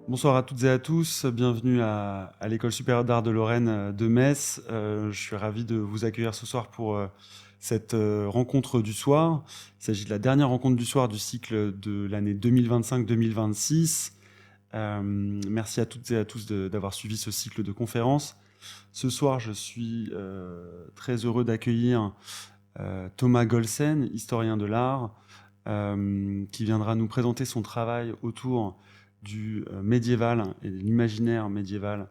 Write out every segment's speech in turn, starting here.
Bonsoir à toutes et à tous, bienvenue à l'École supérieure d'art de Lorraine de Metz. Je suis ravi de vous accueillir ce soir pour cette rencontre du soir. Il s'agit de la dernière rencontre du soir du cycle de l'année 2025-2026. Merci à toutes et à tous d'avoir suivi ce cycle de conférences. Ce soir, je suis très heureux d'accueillir Thomas Golsen, historien de l'art, qui viendra nous présenter son travail autour du médiéval et de l'imaginaire médiéval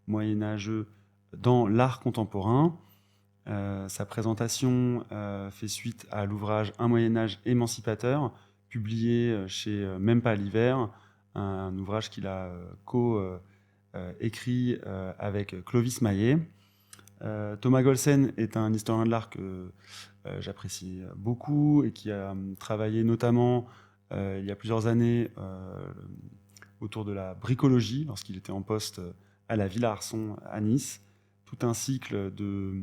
moyenâgeux dans l'art contemporain. Sa présentation fait suite à l'ouvrage Un Moyen-Âge émancipateur, publié chez Même pas l'hiver, un ouvrage qu'il a co-écrit avec Clovis Maillet. Thomas Golsen est un historien de l'art que j'apprécie beaucoup et qui a travaillé notamment il y a plusieurs années autour de la bricologie lorsqu'il était en poste à la Villa Arson à Nice. Tout un cycle de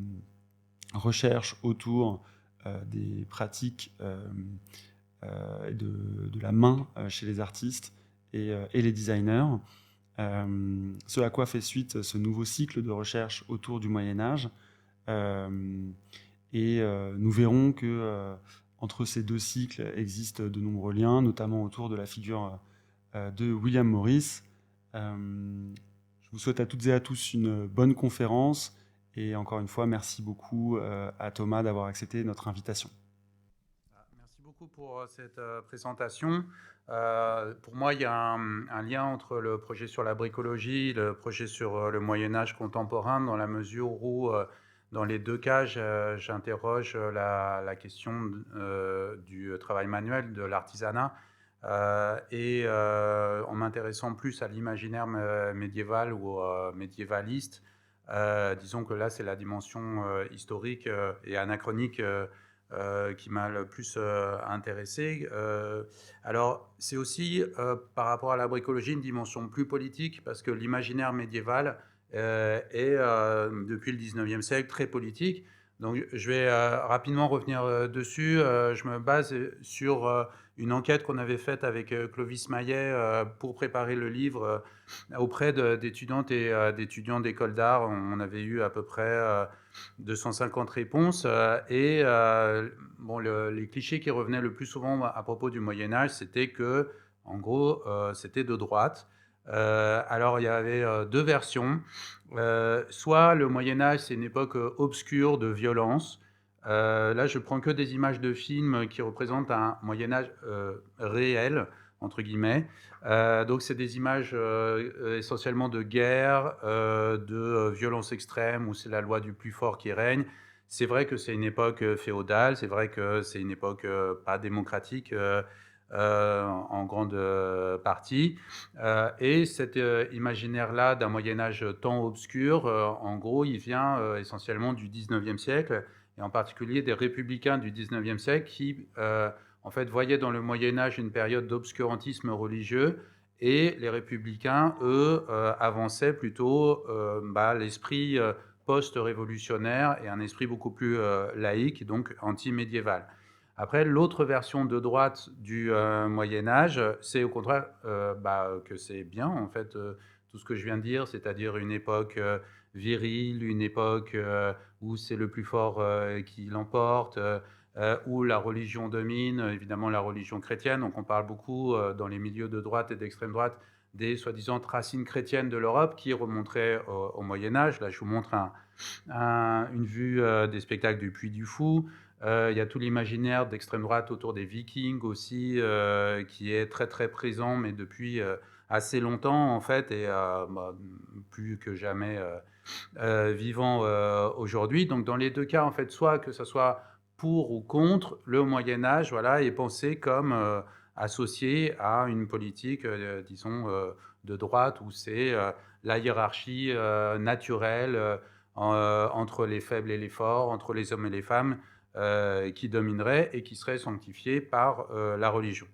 recherche autour des pratiques de la main chez les artistes et les designers. Ce à quoi fait suite ce nouveau cycle de recherche autour du Moyen-Âge. Nous verrons que entre ces deux cycles existent de nombreux liens, notamment autour de la figure de William Morris. Je vous souhaite à toutes et à tous une bonne conférence et encore une fois, merci beaucoup à Thomas d'avoir accepté notre invitation. Merci beaucoup pour cette présentation. Pour moi, il y a un lien entre le projet sur la bricologie, le projet sur le Moyen-Âge contemporain, dans la mesure où, dans les deux cas, j'interroge la question du travail manuel, de l'artisanat, en m'intéressant plus à l'imaginaire médiéval ou médiévaliste. Disons que là, c'est la dimension historique et anachronique qui m'a le plus intéressé. Alors, c'est aussi, par rapport à la bricologie, une dimension plus politique, parce que l'imaginaire médiéval est, depuis le 19e siècle, très politique. Donc, je vais rapidement revenir dessus. Je me base sur une enquête qu'on avait faite avec Clovis Maillet pour préparer le livre auprès d'étudiantes et d'étudiants d'école d'art. On avait eu à peu près 250 réponses. Bon, les clichés qui revenaient le plus souvent à propos du Moyen-Âge, c'était que, en gros, c'était de droite. Alors, il y avait deux versions. Soit le Moyen-Âge, c'est une époque obscure de violence. Là, je prends que des images de films qui représentent un Moyen-Âge réel, entre guillemets. Donc, c'est des images essentiellement de guerre, de violence extrême, où c'est la loi du plus fort qui règne. C'est vrai que c'est une époque féodale, c'est vrai que c'est une époque pas démocratique en grande partie. Et cet imaginaire-là d'un Moyen-Âge temps obscur, en gros, il vient essentiellement du 19e siècle, et en particulier des républicains du 19e siècle qui en fait, voyaient dans le Moyen-Âge une période d'obscurantisme religieux, et les républicains, eux, avançaient plutôt l'esprit post-révolutionnaire et un esprit beaucoup plus laïque, donc anti-médiéval. Après, l'autre version de droite du Moyen-Âge, c'est au contraire que c'est bien, en fait, tout ce que je viens de dire, c'est-à-dire une époque virile, une époque où c'est le plus fort qui l'emporte, où la religion domine, évidemment la religion chrétienne. Donc on parle beaucoup dans les milieux de droite et d'extrême droite des soi-disant racines chrétiennes de l'Europe qui remonteraient au Moyen-Âge. Là, je vous montre une vue des spectacles du Puy du Fou. Il y a tout l'imaginaire d'extrême droite autour des Vikings aussi, qui est très très présent, mais depuis assez longtemps en fait, et plus que jamais vivant aujourd'hui. Donc dans les deux cas, en fait, soit que ce soit pour ou contre, le Moyen Âge, voilà, est pensé comme associé à une politique, disons, de droite, où c'est la hiérarchie naturelle entre les faibles et les forts, entre les hommes et les femmes, qui dominerait et qui serait sanctifiée par la religion.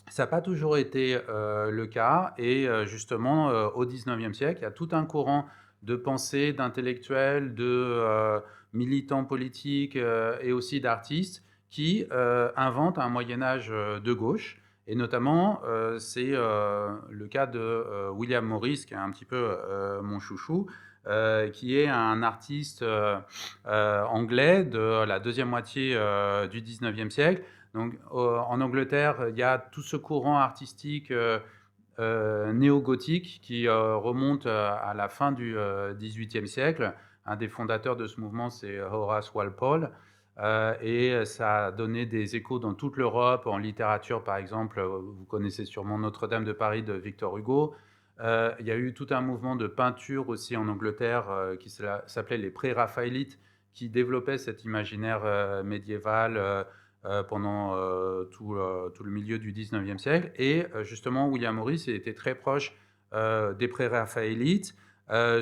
Ça n'a pas toujours été le cas, et justement, au XIXe siècle, il y a tout un courant de pensée, d'intellectuels, de militants politiques et aussi d'artistes qui inventent un Moyen-Âge de gauche, Et notamment, c'est le cas de William Morris, qui est un petit peu mon chouchou, qui est un artiste anglais de la deuxième moitié du 19e siècle. Donc, en Angleterre, il y a tout ce courant artistique néo-gothique qui remonte à la fin du XVIIIe siècle. Un des fondateurs de ce mouvement, c'est Horace Walpole. Et ça a donné des échos dans toute l'Europe, en littérature par exemple. Vous connaissez sûrement Notre-Dame de Paris de Victor Hugo. Il y a eu tout un mouvement de peinture aussi en Angleterre qui s'appelait les pré-raphaélites, qui développait cet imaginaire médiéval pendant tout le milieu du 19e siècle. Et justement, William Morris était très proche des pré-raphaélites,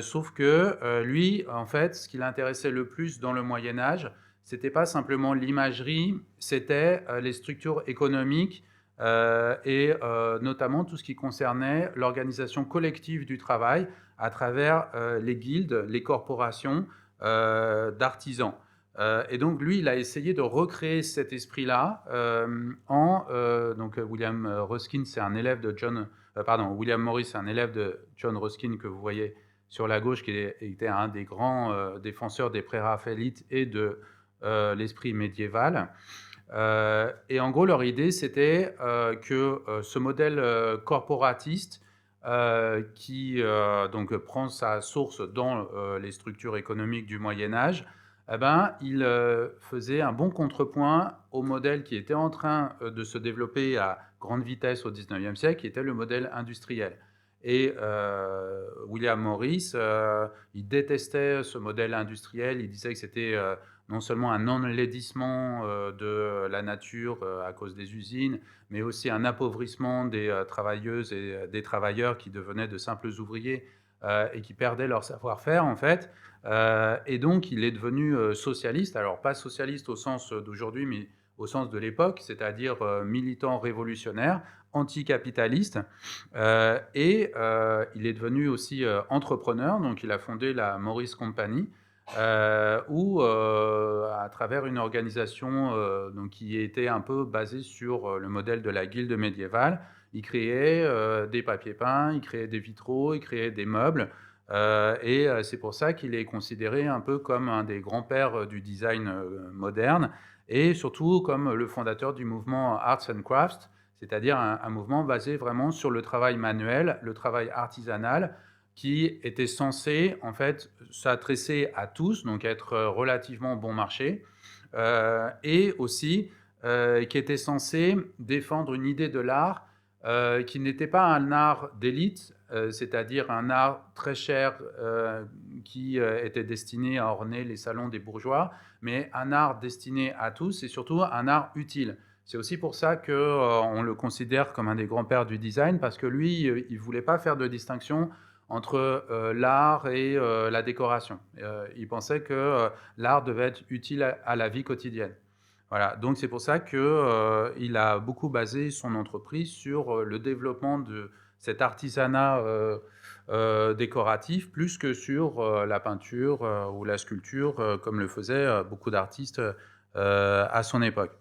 sauf que lui, en fait, ce qui l'intéressait le plus dans le Moyen-Âge, c'était pas simplement l'imagerie, c'était les structures économiques et notamment tout ce qui concernait l'organisation collective du travail à travers les guildes, les corporations d'artisans. Et donc lui, il a essayé de recréer cet esprit-là donc William Ruskin, c'est un élève de William Morris, c'est un élève de John Ruskin que vous voyez sur la gauche, qui était un des grands défenseurs des pré-raphaélites et de l'esprit médiéval. Et en gros, leur idée, c'était que ce modèle corporatiste qui donc prend sa source dans les structures économiques du Moyen-Âge, eh ben, il faisait un bon contrepoint au modèle qui était en train de se développer à grande vitesse au 19e siècle, qui était le modèle industriel. Et William Morris, il détestait ce modèle industriel, il disait que c'était non seulement un enlaidissement de la nature à cause des usines, mais aussi un appauvrissement des travailleuses et des travailleurs qui devenaient de simples ouvriers et qui perdaient leur savoir-faire, en fait. Et donc, il est devenu socialiste. Alors, pas socialiste au sens d'aujourd'hui, mais au sens de l'époque, c'est-à-dire militant révolutionnaire, anticapitaliste. Et il est devenu aussi entrepreneur. Donc, il a fondé la Morris Company, où, à travers une organisation donc, qui était un peu basée sur le modèle de la guilde médiévale, il créait des papiers peints, il créait des vitraux, il créait des meubles. Et c'est pour ça qu'il est considéré un peu comme un des grands-pères du design moderne, et surtout comme le fondateur du mouvement Arts and Crafts, c'est-à-dire un mouvement basé vraiment sur le travail manuel, le travail artisanal, qui était censé en fait s'adresser à tous, donc être relativement bon marché, et aussi qui était censé défendre une idée de l'art qui n'était pas un art d'élite, c'est-à-dire un art très cher qui était destiné à orner les salons des bourgeois, mais un art destiné à tous et surtout un art utile. C'est aussi pour ça qu'on le considère comme un des grands-pères du design, parce que lui, il ne voulait pas faire de distinction entre l'art et la décoration. Il pensait que l'art devait être utile à la vie quotidienne. Voilà, donc c'est pour ça qu'il a beaucoup basé son entreprise sur le développement de cet artisanat décoratif, plus que sur la peinture ou la sculpture, comme le faisaient beaucoup d'artistes à son époque.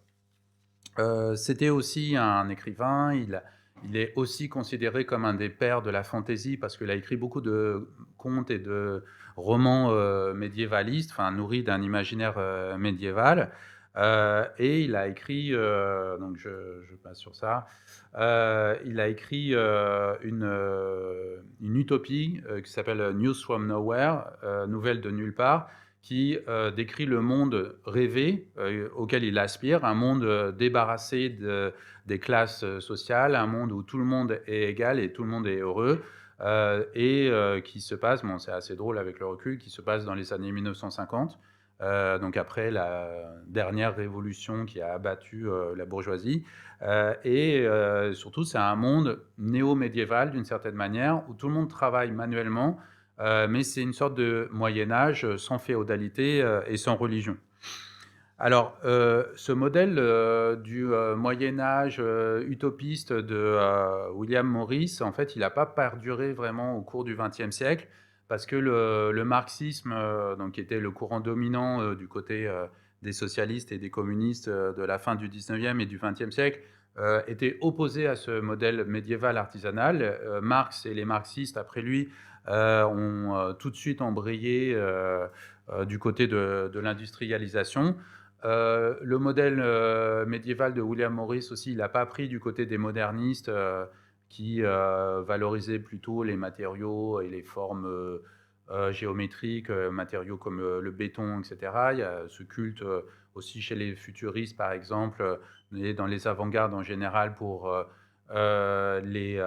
C'était aussi un écrivain, il est aussi considéré comme un des pères de la fantaisie, parce qu'il a écrit beaucoup de contes et de romans médiévalistes, enfin nourris d'un imaginaire médiéval. Et il a écrit, donc je passe sur ça, il a écrit une utopie qui s'appelle News from Nowhere, Nouvelles de nulle part, qui décrit le monde rêvé auquel il aspire, un monde débarrassé des classes sociales, un monde où tout le monde est égal et tout le monde est heureux, et qui se passe, bon, c'est assez drôle avec le recul, qui se passe dans les années 1950, donc après la dernière révolution qui a abattu la bourgeoisie. Et surtout, c'est un monde néo-médiéval d'une certaine manière, où tout le monde travaille manuellement, mais c'est une sorte de Moyen-Âge sans féodalité et sans religion. Alors, ce modèle du Moyen-Âge utopiste de William Morris, en fait, il n'a pas perduré vraiment au cours du XXe siècle, parce que le marxisme, donc, qui était le courant dominant du côté des socialistes et des communistes de la fin du XIXe et du XXe siècle, était opposé à ce modèle médiéval artisanal. Marx et les marxistes, après lui, ont tout de suite embrayé du côté de l'industrialisation. Le modèle médiéval de William Morris aussi, il n'a pas pris du côté des modernistes qui valorisaient plutôt les matériaux et les formes géométriques, matériaux comme le béton, etc. Il y a ce culte aussi chez les futuristes, par exemple, et dans les avant-gardes en général pour les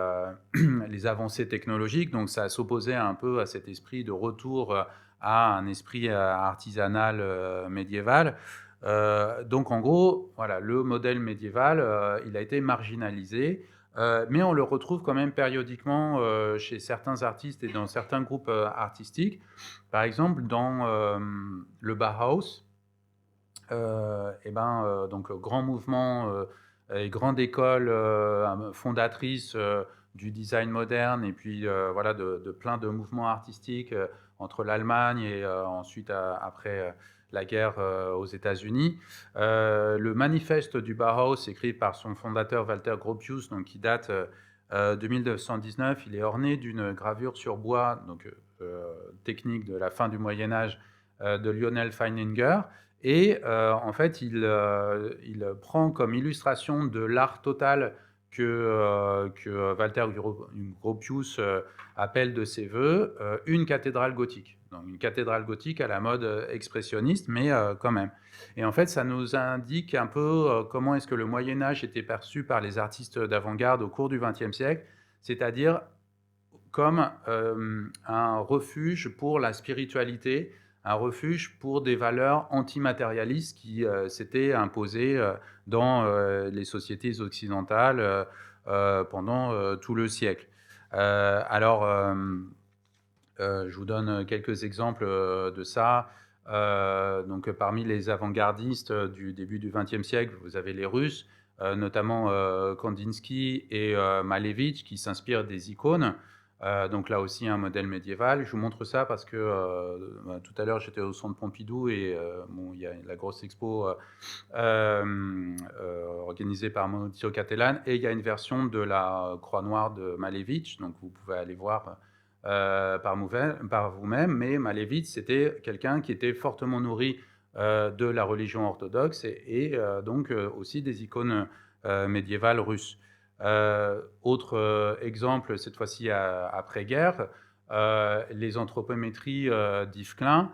avancées technologiques. Donc ça s'opposait un peu à cet esprit de retour à un esprit artisanal médiéval. Donc en gros, voilà, le modèle médiéval, il a été marginalisé. Mais on le retrouve quand même périodiquement chez certains artistes et dans certains groupes artistiques. Par exemple, dans le Bauhaus, donc grand mouvement et grande école fondatrice du design moderne et puis voilà de plein de mouvements artistiques entre l'Allemagne et ensuite après la guerre aux États-Unis. Le manifeste du Bauhaus, écrit par son fondateur Walter Gropius, donc qui date de 1919, il est orné d'une gravure sur bois, donc technique de la fin du Moyen Âge de Lionel Feininger. Et en fait, il prend comme illustration de l'art total que Walter Gropius appelle de ses voeux une cathédrale gothique. Donc une cathédrale gothique à la mode expressionniste, mais quand même. Et en fait, ça nous indique un peu comment est-ce que le Moyen-Âge était perçu par les artistes d'avant-garde au cours du XXe siècle, c'est-à-dire comme un refuge pour la spiritualité, un refuge pour des valeurs antimatérialistes qui s'étaient imposées dans les sociétés occidentales pendant tout le siècle. Je vous donne quelques exemples de ça. Donc, parmi les avant-gardistes du début du XXe siècle, vous avez les Russes, notamment Kandinsky et Malevich, qui s'inspirent des icônes. Donc là aussi un modèle médiéval. Je vous montre ça parce que tout à l'heure j'étais au centre Pompidou et bon, il y a la grosse expo organisée par Maurizio Cattelan et il y a une version de la Croix Noire de Malevich, donc vous pouvez aller voir par vous-même. Mais Malevich, c'était quelqu'un qui était fortement nourri de la religion orthodoxe et donc aussi des icônes médiévales russes. Autre exemple, cette fois-ci après-guerre, les anthropométries d'Yves Klein,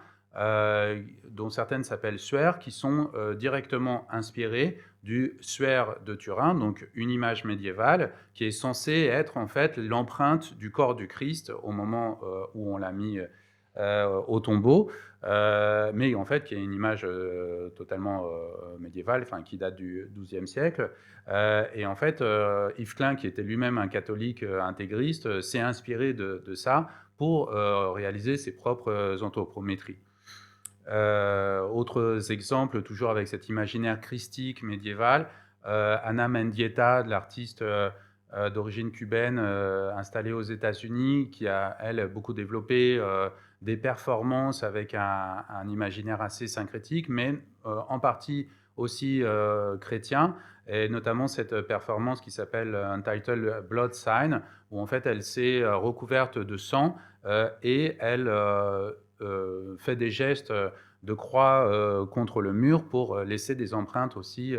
dont certaines s'appellent Suaire, qui sont directement inspirées du Suaire de Turin, donc une image médiévale qui est censée être en fait l'empreinte du corps du Christ au moment où on l'a mis au tombeau, mais en fait qui est une image totalement médiévale, enfin qui date du XIIe siècle. Et en fait, Yves Klein, qui était lui-même un catholique intégriste, s'est inspiré de ça pour réaliser ses propres anthropométries. Autres exemples, toujours avec cet imaginaire christique médiéval, Ana Mendieta, l'artiste d'origine cubaine installée aux États-Unis, qui a, elle, beaucoup développé des performances avec un imaginaire assez syncrétique, mais en partie aussi chrétien, et notamment cette performance qui s'appelle Untitled Blood Sign, où en fait elle s'est recouverte de sang et elle fait des gestes de croix contre le mur pour laisser des empreintes aussi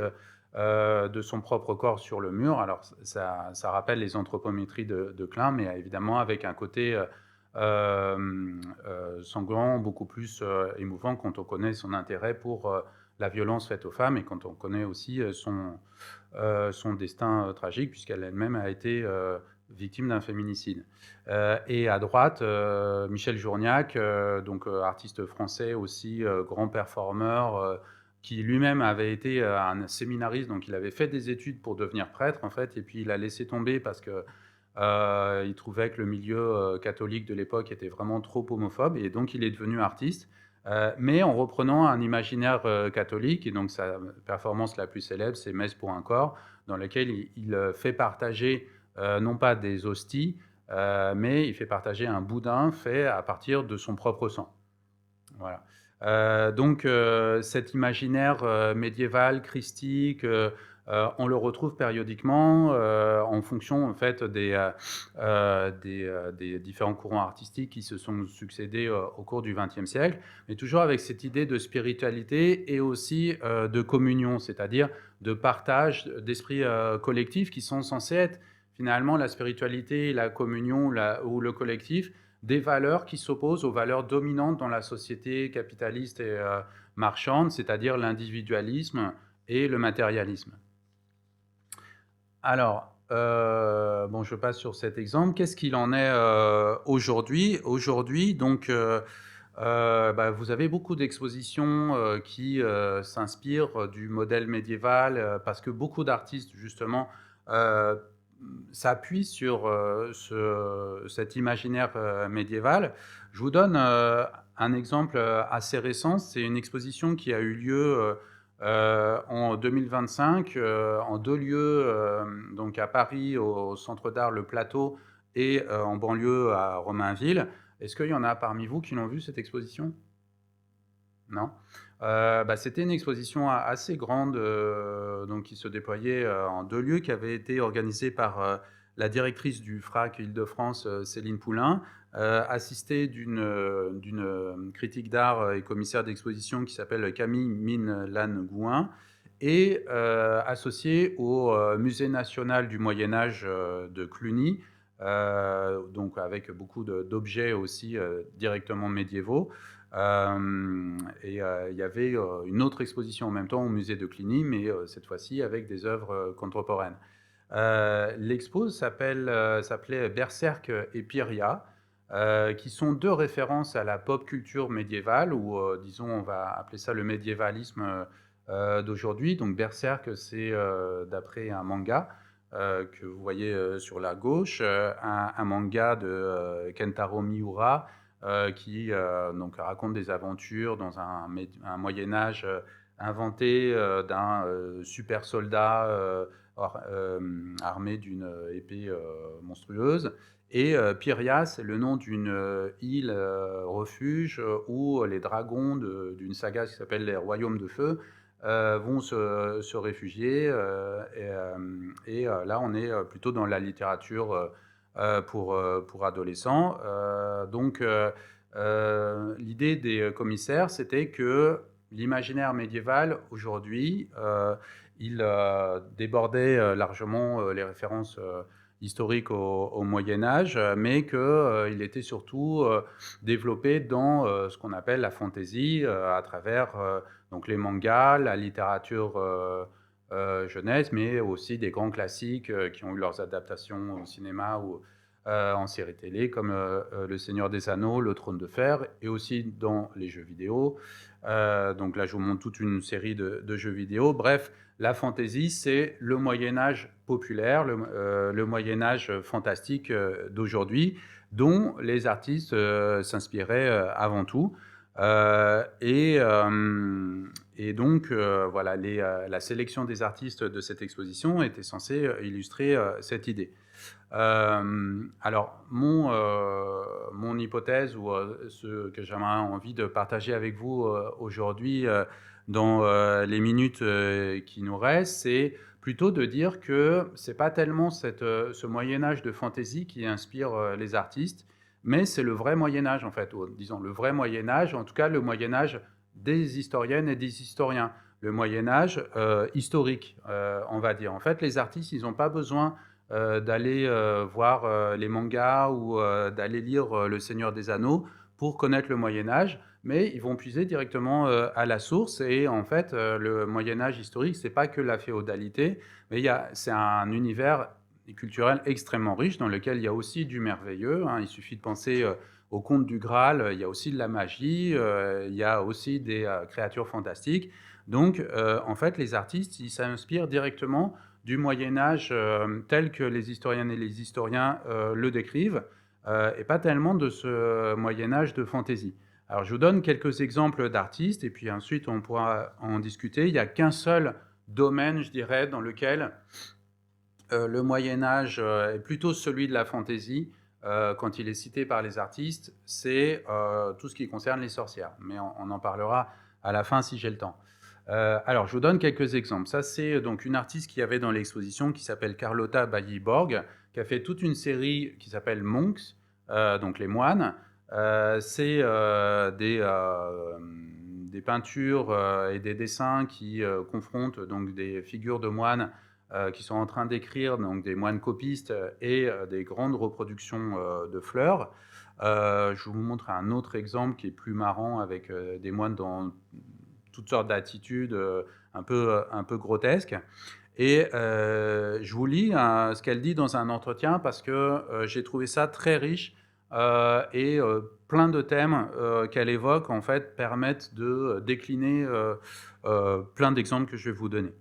de son propre corps sur le mur. Alors ça rappelle les anthropométries de Klein, mais évidemment avec un côté sanglant, beaucoup plus émouvant quand on connaît son intérêt pour la violence faite aux femmes et quand on connaît aussi son destin tragique, puisqu'elle elle-même a été victime d'un féminicide. Et à droite, Michel Journiac, donc artiste français aussi, grand performeur, qui lui-même avait été un séminariste, donc il avait fait des études pour devenir prêtre en fait, et puis il a laissé tomber parce que il trouvait que le milieu catholique de l'époque était vraiment trop homophobe, et donc il est devenu artiste. Mais en reprenant un imaginaire catholique, et donc sa performance la plus célèbre, c'est Messe pour un corps, dans laquelle il fait partager non pas des hosties, mais il fait partager un boudin fait à partir de son propre sang. Voilà. Donc cet imaginaire médiéval, christique, on le retrouve périodiquement en fonction en fait des différents courants artistiques qui se sont succédés au cours du XXe siècle, mais toujours avec cette idée de spiritualité et aussi de communion, c'est-à-dire de partage, d'esprit collectif qui sont censés être finalement la spiritualité, la communion ou le collectif, des valeurs qui s'opposent aux valeurs dominantes dans la société capitaliste et marchande, c'est-à-dire l'individualisme et le matérialisme. Alors, bon, je passe sur cet exemple. Qu'est-ce qu'il en est aujourd'hui? Aujourd'hui, donc, vous avez beaucoup d'expositions qui s'inspirent du modèle médiéval parce que beaucoup d'artistes, justement, euh, s'appuient sur cet imaginaire médiéval. Je vous donne un exemple assez récent. C'est une exposition qui a eu lieu en 2025 en 2 lieux, donc à Paris au Centre d'art Le Plateau et en banlieue à Romainville. Est-ce qu'il y en a parmi vous qui l'ont vu cette exposition? Non. C'était une exposition assez grande donc qui se déployait en 2 lieux, qui avait été organisée par la directrice du FRAC Île-de-France, Céline Poulain, assistée d'une critique d'art et commissaire d'exposition qui s'appelle Camille Mine-Lanne-Gouin, et associée au Musée national du Moyen-Âge de Cluny, donc avec beaucoup d'objets aussi directement médiévaux. Il y avait une autre exposition en même temps au musée de Cluny, mais cette fois-ci avec des œuvres contemporaines. L'expo s'appelait Berserk et Pyrrhia, qui sont 2 références à la pop culture médiévale, ou disons, on va appeler ça le médiévalisme d'aujourd'hui. Donc Berserk, c'est d'après un manga que vous voyez sur la gauche, un manga de Kentaro Miura, qui donc raconte des aventures dans un Moyen-Âge inventé d'un super soldat armé d'une épée monstrueuse. Et Pyrrhia, c'est le nom d'une île refuge où les dragons d'une saga qui s'appelle les Royaumes de Feu vont se réfugier. Là, on est plutôt dans la littérature pour adolescents. L'idée des commissaires, c'était que l'imaginaire médiéval, aujourd'hui, il débordait largement les références historiques au Moyen-Âge, mais qu'il était surtout développé dans ce qu'on appelle la fantaisie, à travers donc les mangas, la littérature jeunesse, mais aussi des grands classiques qui ont eu leurs adaptations au cinéma ou en série télé, comme Le Seigneur des Anneaux, Le Trône de Fer, et aussi dans les jeux vidéo. Donc là, je vous montre toute une série de jeux vidéo. Bref, la fantaisie, c'est le Moyen-Âge populaire, le Moyen-Âge fantastique d'aujourd'hui, dont les artistes s'inspiraient avant tout. Donc, voilà, la sélection des artistes de cette exposition était censée illustrer cette idée. Alors, mon hypothèse, ou ce que j'aimerais envie de partager avec vous aujourd'hui dans les minutes qui nous restent, c'est plutôt de dire que c'est pas tellement ce Moyen-Âge de fantaisie qui inspire les artistes, mais c'est le vrai Moyen-Âge, en fait, ou disons le vrai Moyen-Âge, en tout cas le Moyen-Âge des historiennes et des historiens, le Moyen-Âge historique, on va dire. En fait, les artistes, ils n'ont pas besoin d'aller voir les mangas ou d'aller lire Le Seigneur des Anneaux pour connaître le Moyen-Âge, mais ils vont puiser directement à la source. Et en fait, le Moyen-Âge historique, c'est pas que la féodalité, mais c'est un univers culturel extrêmement riche dans lequel il y a aussi du merveilleux. Il suffit de penser au conte du Graal, il y a aussi de la magie, il y a aussi des créatures fantastiques. Donc, en fait, les artistes, ils s'inspirent directement du Moyen-Âge tel que les historiennes et les historiens le décrivent, et pas tellement de ce Moyen-Âge de fantaisie. Alors, je vous donne quelques exemples d'artistes, et puis ensuite on pourra en discuter. Il n'y a qu'un seul domaine, je dirais, dans lequel le Moyen-Âge est plutôt celui de la fantaisie, quand il est cité par les artistes, c'est tout ce qui concerne les sorcières. Mais on en parlera à la fin si j'ai le temps. Alors, je vous donne quelques exemples. Ça, c'est donc une artiste qui avait dans l'exposition qui s'appelle Carlotta Bailly-Borg, qui a fait toute une série qui s'appelle Monks, donc les moines. C'est des peintures et des dessins qui confrontent donc des figures de moines qui sont en train d'écrire, donc des moines copistes et des grandes reproductions de fleurs. Je vous montre un autre exemple qui est plus marrant avec des moines dans toutes sortes d'attitudes un peu grotesques. Et je vous lis ce qu'elle dit dans un entretien parce que j'ai trouvé ça très riche et plein de thèmes qu'elle évoque en fait permettent de décliner plein d'exemples que je vais vous donner.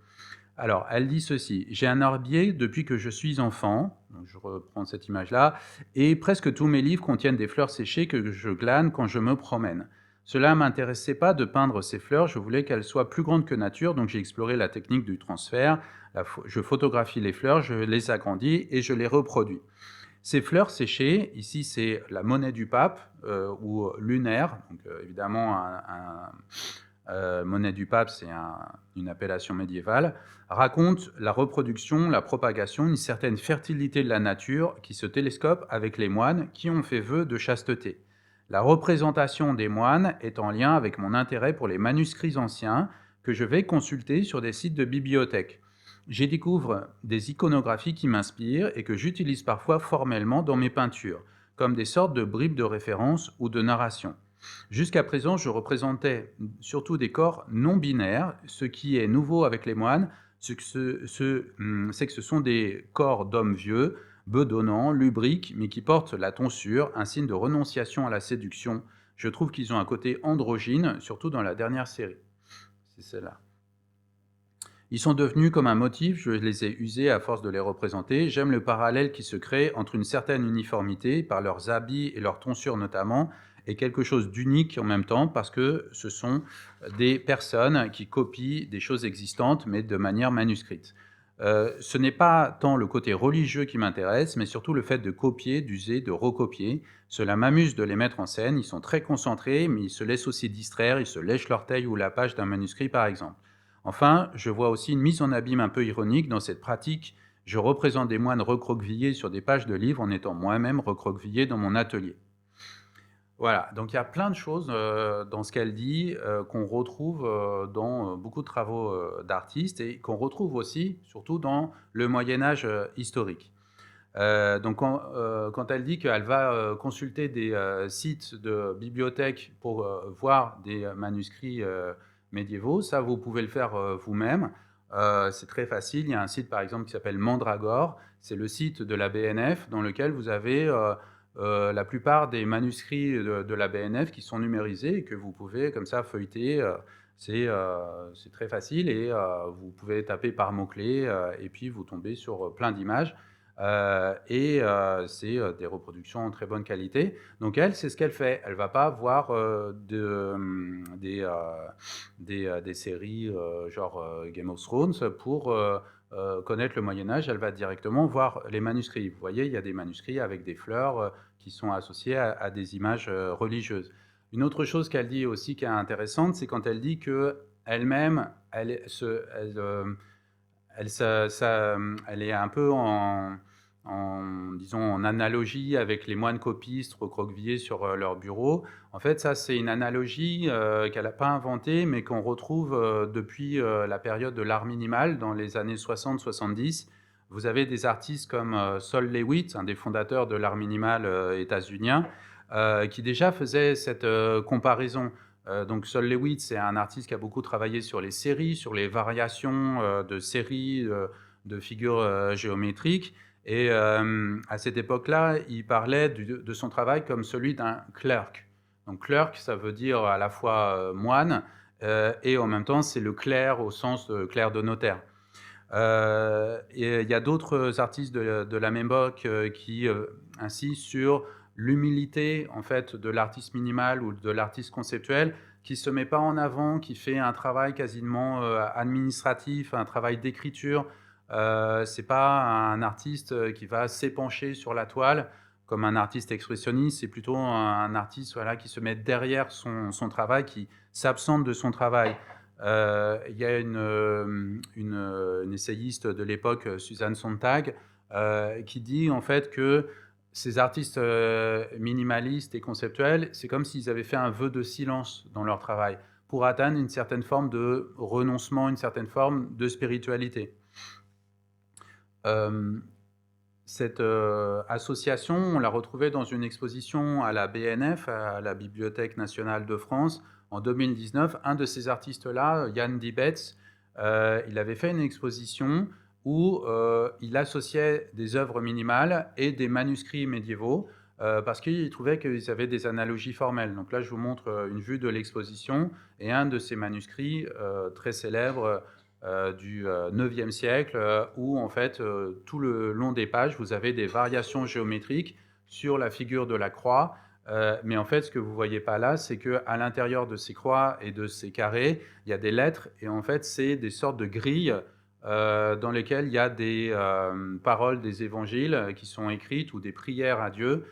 Alors, elle dit ceci: j'ai un herbier depuis que je suis enfant, donc je reprends cette image-là, et presque tous mes livres contiennent des fleurs séchées que je glane quand je me promène. Cela ne m'intéressait pas de peindre ces fleurs, je voulais qu'elles soient plus grandes que nature, donc j'ai exploré la technique du transfert. Je photographie les fleurs, je les agrandis et je les reproduis. Ces fleurs séchées, ici c'est la monnaie du pape ou lunaire, donc évidemment monnaie du pape, c'est une appellation médiévale, raconte la reproduction, la propagation, une certaine fertilité de la nature qui se télescope avec les moines qui ont fait vœu de chasteté. La représentation des moines est en lien avec mon intérêt pour les manuscrits anciens que je vais consulter sur des sites de bibliothèques. J'y découvre des iconographies qui m'inspirent et que j'utilise parfois formellement dans mes peintures, comme des sortes de bribes de référence ou de narration. Jusqu'à présent, je représentais surtout des corps non binaires. Ce qui est nouveau avec les moines, c'est que ce sont des corps d'hommes vieux, bedonnants, lubriques, mais qui portent la tonsure, un signe de renonciation à la séduction. Je trouve qu'ils ont un côté androgyne, surtout dans la dernière série. C'est celle-là. Ils sont devenus comme un motif, je les ai usés à force de les représenter. J'aime le parallèle qui se crée entre une certaine uniformité, par leurs habits et leurs tonsures notamment, et quelque chose d'unique en même temps, parce que ce sont des personnes qui copient des choses existantes, mais de manière manuscrite. Ce n'est pas tant le côté religieux qui m'intéresse, mais surtout le fait de copier, d'user, de recopier. Cela m'amuse de les mettre en scène, ils sont très concentrés, mais ils se laissent aussi distraire, ils se lèchent l'orteil ou la page d'un manuscrit par exemple. Enfin, je vois aussi une mise en abîme un peu ironique dans cette pratique. Je représente des moines recroquevillés sur des pages de livres en étant moi-même recroquevillé dans mon atelier. Voilà, donc il y a plein de choses dans ce qu'elle dit qu'on retrouve dans beaucoup de travaux d'artistes et qu'on retrouve aussi, surtout dans le Moyen-Âge historique. Donc quand elle dit qu'elle va consulter des sites de bibliothèques pour voir des manuscrits médiévaux, ça vous pouvez le faire vous-même. C'est très facile. Il y a un site par exemple qui s'appelle Mandragore. C'est le site de la BNF dans lequel vous avez la plupart des manuscrits de la BNF qui sont numérisés et que vous pouvez comme ça feuilleter. C'est très facile et vous pouvez taper par mots-clés et puis vous tombez sur plein d'images. C'est des reproductions en très bonne qualité. Donc elle, c'est ce qu'elle fait. Elle ne va pas voir des séries genre Game of Thrones pour connaître le Moyen-Âge. Elle va directement voir les manuscrits. Vous voyez, il y a des manuscrits avec des fleurs qui sont associées à des images religieuses. Une autre chose qu'elle dit aussi qui est intéressante, c'est quand elle dit qu'elle-même, elle est un peu disons, en analogie avec les moines copistes recroquevillés sur leur bureau. En fait, ça, c'est une analogie qu'elle n'a pas inventée, mais qu'on retrouve depuis la période de l'art minimal, dans les années 60-70. Vous avez des artistes comme Sol Lewitt, un des fondateurs de l'art minimal états-unien, qui déjà faisait cette comparaison. Donc Sol Lewitt, c'est un artiste qui a beaucoup travaillé sur les séries, sur les variations de séries de figures géométriques. Et à cette époque-là, il parlait de son travail comme celui d'un clerc. Donc clerc, ça veut dire à la fois moine et en même temps, c'est le clerc au sens de clerc de notaire. Et il y a d'autres artistes de la même époque qui insistent sur l'humilité en fait de l'artiste minimal ou de l'artiste conceptuel qui se met pas en avant, qui fait un travail quasiment administratif, un travail d'écriture. C'est pas un artiste qui va s'épancher sur la toile comme un artiste expressionniste, c'est plutôt un artiste voilà, qui se met derrière son travail, qui s'absente de son travail. Il y a une essayiste de l'époque, Suzanne Sontag, qui dit en fait que ces artistes minimalistes et conceptuels, c'est comme s'ils avaient fait un vœu de silence dans leur travail pour atteindre une certaine forme de renoncement, une certaine forme de spiritualité. Euh, Cette association, on l'a retrouvée dans une exposition à la BNF, à la Bibliothèque nationale de France, en 2019. Un de ces artistes-là, Yann Dibetz, il avait fait une exposition où il associait des œuvres minimales et des manuscrits médiévaux parce qu'il trouvait qu'ils avaient des analogies formelles. Donc là, je vous montre une vue de l'exposition et un de ces manuscrits très célèbres du 9e siècle, où en fait, tout le long des pages, vous avez des variations géométriques sur la figure de la croix. Mais en fait, ce que vous ne voyez pas là, c'est qu'à l'intérieur de ces croix et de ces carrés, il y a des lettres, et en fait, c'est des sortes de grilles dans lesquelles il y a des paroles des évangiles qui sont écrites, ou des prières à Dieu,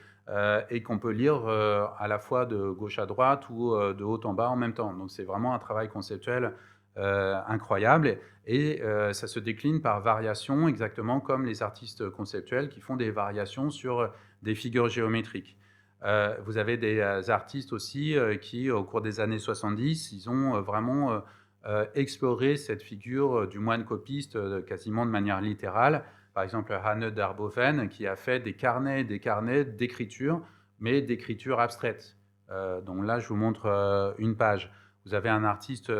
et qu'on peut lire à la fois de gauche à droite ou de haut en bas en même temps. Donc c'est vraiment un travail conceptuel incroyable, et ça se décline par variation, exactement comme les artistes conceptuels qui font des variations sur des figures géométriques. Vous avez des artistes aussi qui, au cours des années 70, ils ont vraiment exploré cette figure du moine copiste quasiment de manière littérale. Par exemple, Hanne Darboven, qui a fait des carnets d'écriture, mais d'écriture abstraite. Donc là, je vous montre une page. Vous avez un artiste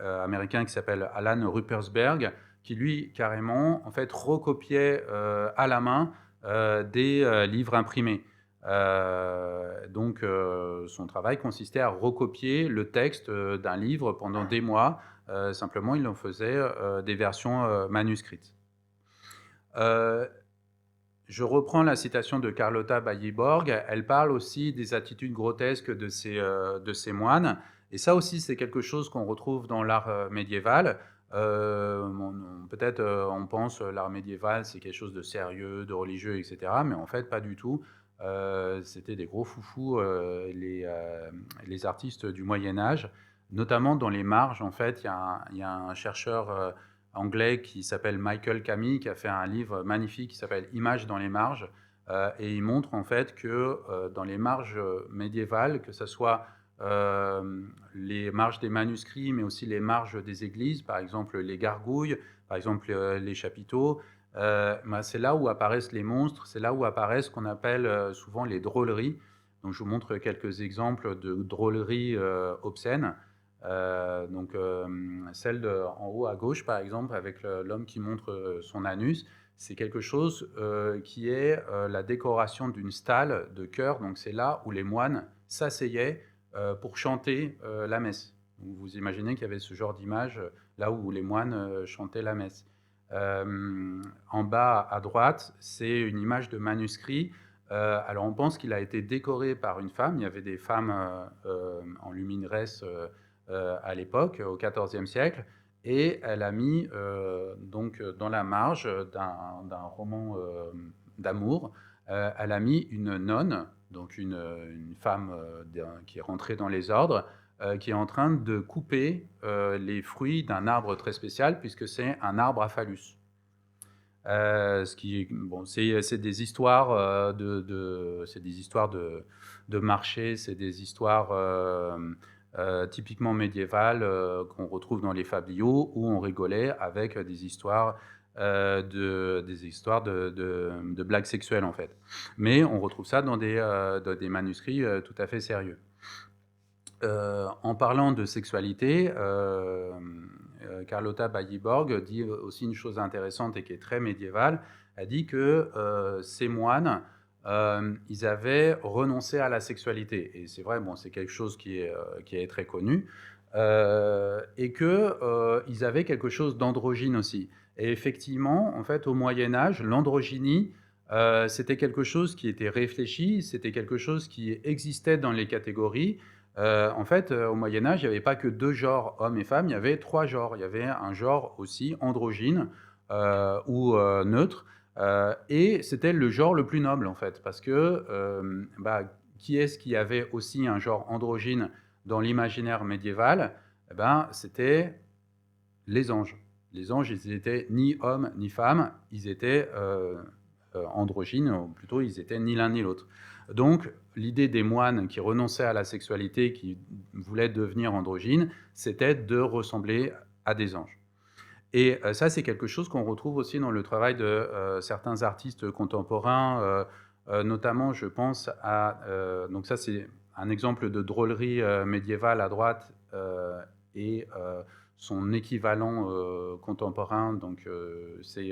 américain qui s'appelle Alan Ruppersberg, qui lui, carrément, en fait, recopiait à la main des livres imprimés. Donc, son travail consistait à recopier le texte d'un livre pendant des mois. Simplement, il en faisait des versions manuscrites. Je reprends la citation de Carlotta Bailly-Borg. Elle parle aussi des attitudes grotesques de ces moines. Et ça aussi, c'est quelque chose qu'on retrouve dans l'art médiéval. Peut-être on pense l'art médiéval, c'est quelque chose de sérieux, de religieux, etc. Mais en fait, pas du tout. C'était des gros foufous, les artistes du Moyen-Âge, notamment dans les marges. En fait, il y a un chercheur anglais qui s'appelle Michael Camille, qui a fait un livre magnifique qui s'appelle Images dans les marges, et il montre en fait que dans les marges médiévales, que ce soit les marges des manuscrits, mais aussi les marges des églises, par exemple les gargouilles, par exemple les chapiteaux, c'est là où apparaissent les monstres, c'est là où apparaissent ce qu'on appelle souvent les drôleries. Donc je vous montre quelques exemples de drôleries obscènes. Celle en haut à gauche, par exemple, avec l'homme qui montre son anus, c'est quelque chose qui est la décoration d'une stalle de chœur. Donc c'est là où les moines s'asseyaient pour chanter la messe. Donc, vous imaginez qu'il y avait ce genre d'image là où les moines chantaient la messe. En bas à droite, c'est une image de manuscrit. Alors on pense qu'il a été décoré par une femme. Il y avait des femmes en lumineresse à l'époque, au XIVe siècle, et elle a mis donc dans la marge d'un roman d'amour, elle a mis une nonne, donc une femme qui est rentrée dans les ordres, qui est en train de couper les fruits d'un arbre très spécial, puisque c'est un arbre à phallus. C'est des histoires c'est des histoires de marché, c'est des histoires typiquement médiévales qu'on retrouve dans les fabliaux, où on rigolait avec des histoires de blagues sexuelles en fait. Mais on retrouve ça dans des manuscrits tout à fait sérieux. En parlant de sexualité, Carlotta Bailly-Borg dit aussi une chose intéressante et qui est très médiévale. Elle dit que ces moines, ils avaient renoncé à la sexualité. Et c'est vrai, bon, c'est quelque chose qui est très connu. Et qu'ils avaient quelque chose d'androgyne aussi. Et effectivement, en fait, au Moyen-Âge, l'androgynie, c'était quelque chose qui était réfléchi, c'était quelque chose qui existait dans les catégories. En fait, au Moyen-Âge, il n'y avait pas que deux genres, hommes et femmes, il y avait trois genres. Il y avait un genre aussi androgyne ou neutre, et c'était le genre le plus noble, en fait, parce que qui est-ce qui avait aussi un genre androgyne dans l'imaginaire médiéval? Eh ben, c'était les anges. Les anges, ils étaient ni hommes ni femmes, ils étaient androgynes, ou plutôt ils étaient ni l'un ni l'autre. Donc, l'idée des moines qui renonçaient à la sexualité, qui voulaient devenir androgynes, c'était de ressembler à des anges. Et ça, c'est quelque chose qu'on retrouve aussi dans le travail de certains artistes contemporains, notamment, je pense à... donc ça, c'est un exemple de drôlerie médiévale à droite, et son équivalent contemporain, donc c'est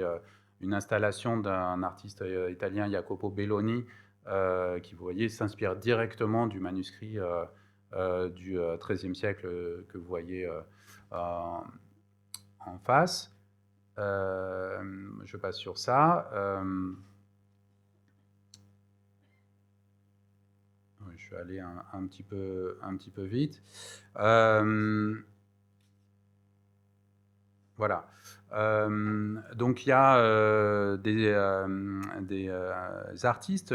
une installation d'un artiste italien, Jacopo Belloni, qui, vous voyez, s'inspire directement du manuscrit du XIIIe siècle que vous voyez en face. Je passe sur ça. Je suis allé un petit peu vite. Voilà. Donc il y a des artistes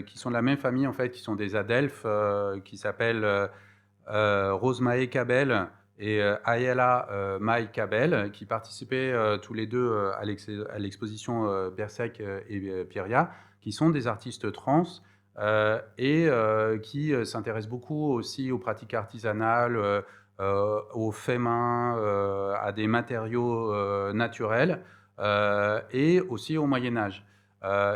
qui sont de la même famille, en fait, qui sont des adelphes, qui s'appellent Rosemae Cabell et Ayala Mai Cabell, qui participaient tous les deux à l'exposition Berserk et Pyria, qui sont des artistes trans et qui s'intéressent beaucoup aussi aux pratiques artisanales, aux faits main, à des matériaux naturels et aussi au Moyen-Âge.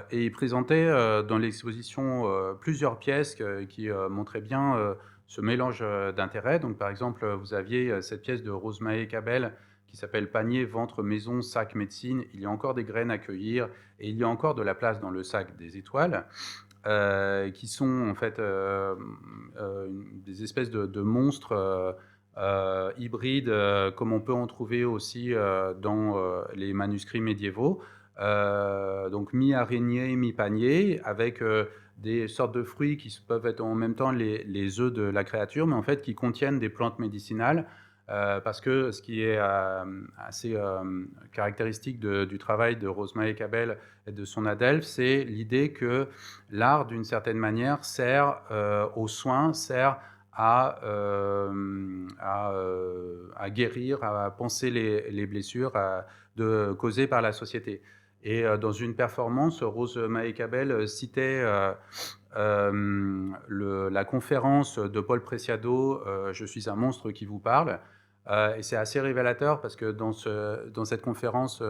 Et ils présentaient dans l'exposition plusieurs pièces qui montraient bien ce mélange d'intérêts. Donc, par exemple, vous aviez cette pièce de Rosemae Cabell qui s'appelle Panier, ventre, maison, sac, médecine. Il y a encore des graines à cueillir et il y a encore de la place dans le sac des étoiles, qui sont en fait des espèces de monstres hybrides, comme on peut en trouver aussi dans les manuscrits médiévaux. Donc mi-araignée, mi-panier, avec des sortes de fruits qui peuvent être en même temps les œufs de la créature, mais en fait qui contiennent des plantes médicinales. Parce que ce qui est assez caractéristique du travail de Rosemae Cabell et de son adelphe, c'est l'idée que l'art, d'une certaine manière, sert aux soins, sert à guérir, à panser les blessures causées par la société. Et dans une performance, Rose Maé-Cabell citait la conférence de Paul Preciado, Je suis un monstre qui vous parle. Et c'est assez révélateur parce que dans cette conférence,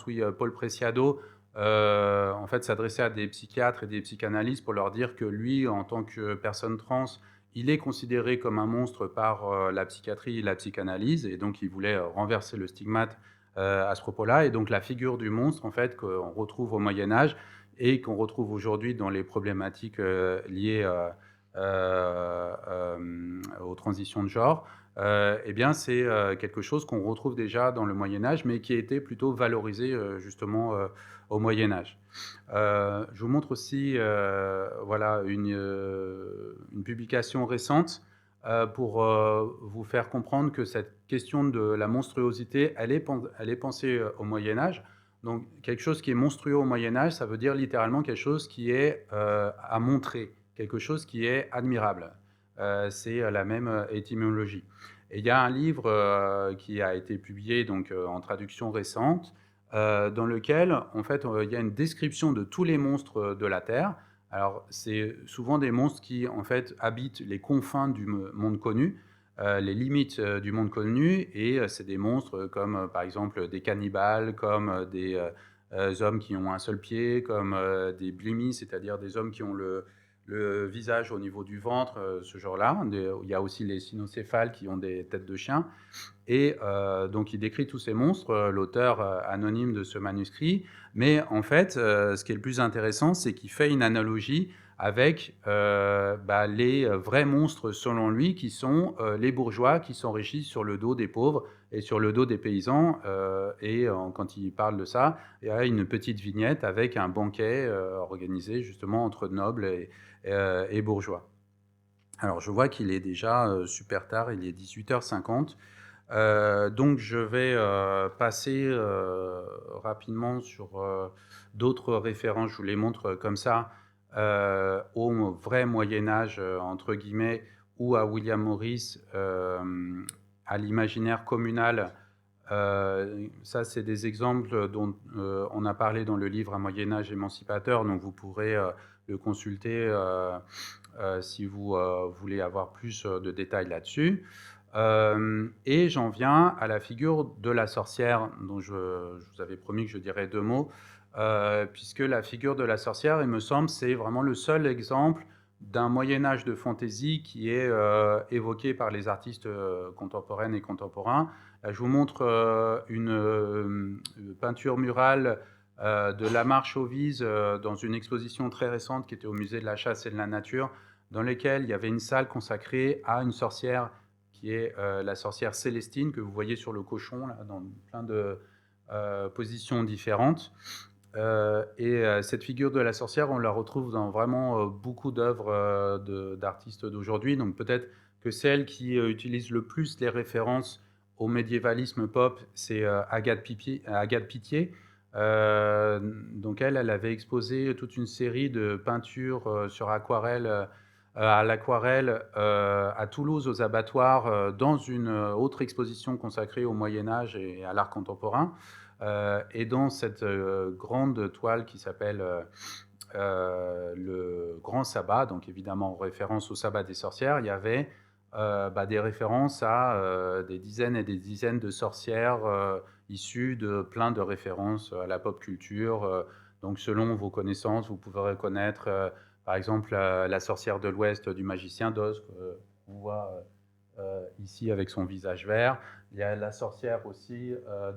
oui, Paul Preciado en fait, s'adressait à des psychiatres et des psychanalystes pour leur dire que lui, en tant que personne trans, il est considéré comme un monstre par la psychiatrie et la psychanalyse, et donc il voulait renverser le stigmate à ce propos-là. Et donc la figure du monstre, en fait, qu'on retrouve au Moyen-Âge et qu'on retrouve aujourd'hui dans les problématiques liées aux transitions de genre, eh bien, c'est quelque chose qu'on retrouve déjà dans le Moyen-Âge, mais qui a été plutôt valorisé justement au Moyen-Âge. Je vous montre aussi voilà, une publication récente pour vous faire comprendre que cette question de la monstruosité, elle est pensée au Moyen-Âge. Donc, quelque chose qui est monstrueux au Moyen-Âge, ça veut dire littéralement quelque chose qui est à montrer, quelque chose qui est admirable. C'est la même étymologie. Et il y a un livre qui a été publié donc, en traduction récente, dans lequel, en fait, il y a une description de tous les monstres de la Terre. Alors, c'est souvent des monstres qui, en fait, habitent les confins du monde connu, les limites du monde connu, et c'est des monstres comme, par exemple, des cannibales, comme des hommes qui ont un seul pied, comme des blimis, c'est-à-dire des hommes qui ont le visage au niveau du ventre, ce genre-là. Il y a aussi les cynocéphales qui ont des têtes de chien. Et donc il décrit tous ces monstres, l'auteur anonyme de ce manuscrit. Mais en fait, ce qui est le plus intéressant, c'est qu'il fait une analogie avec les vrais monstres, selon lui, qui sont les bourgeois qui s'enrichissent sur le dos des pauvres et sur le dos des paysans. Quand il parle de ça, il y a une petite vignette avec un banquet organisé justement entre nobles et bourgeois. Alors je vois qu'il est déjà super tard, il est 18h50. Donc je vais passer rapidement sur d'autres références. Je vous les montre comme ça au vrai Moyen-Âge, entre guillemets, ou à William Morris, à l'imaginaire communal. Ça, c'est des exemples dont on a parlé dans le livre Un Moyen-Âge émancipateur, donc vous pourrez le consulter si vous voulez avoir plus de détails là-dessus. Et j'en viens à la figure de la sorcière, dont je vous avais promis que je dirais 2 mots, puisque la figure de la sorcière, il me semble, c'est vraiment le seul exemple d'un Moyen-Âge de fantaisie qui est évoqué par les artistes contemporaines et contemporains. Là, je vous montre une peinture murale de Lamar Chauvis dans une exposition très récente qui était au musée de la Chasse et de la Nature, dans laquelle il y avait une salle consacrée à une sorcière qui est la sorcière Célestine, que vous voyez sur le cochon, là, dans plein de positions différentes. Cette figure de la sorcière, on la retrouve dans vraiment beaucoup d'œuvres d'artistes d'aujourd'hui. Donc peut-être que celle qui utilise le plus les références au médiévalisme pop, c'est Agathe Pitié. Donc elle avait exposé toute une série de peintures sur aquarelle, à l'aquarelle à Toulouse aux abattoirs dans une autre exposition consacrée au Moyen-Âge et à l'art contemporain. Et dans cette grande toile qui s'appelle le Grand Sabbat, donc évidemment en référence au sabbat des sorcières, il y avait des références à des dizaines et des dizaines de sorcières issues de plein de références à la pop culture. Donc selon vos connaissances, vous pouvez reconnaître par exemple la sorcière de l'Ouest du magicien d'Oz, qu'on voit ici avec son visage vert. Il y a la sorcière aussi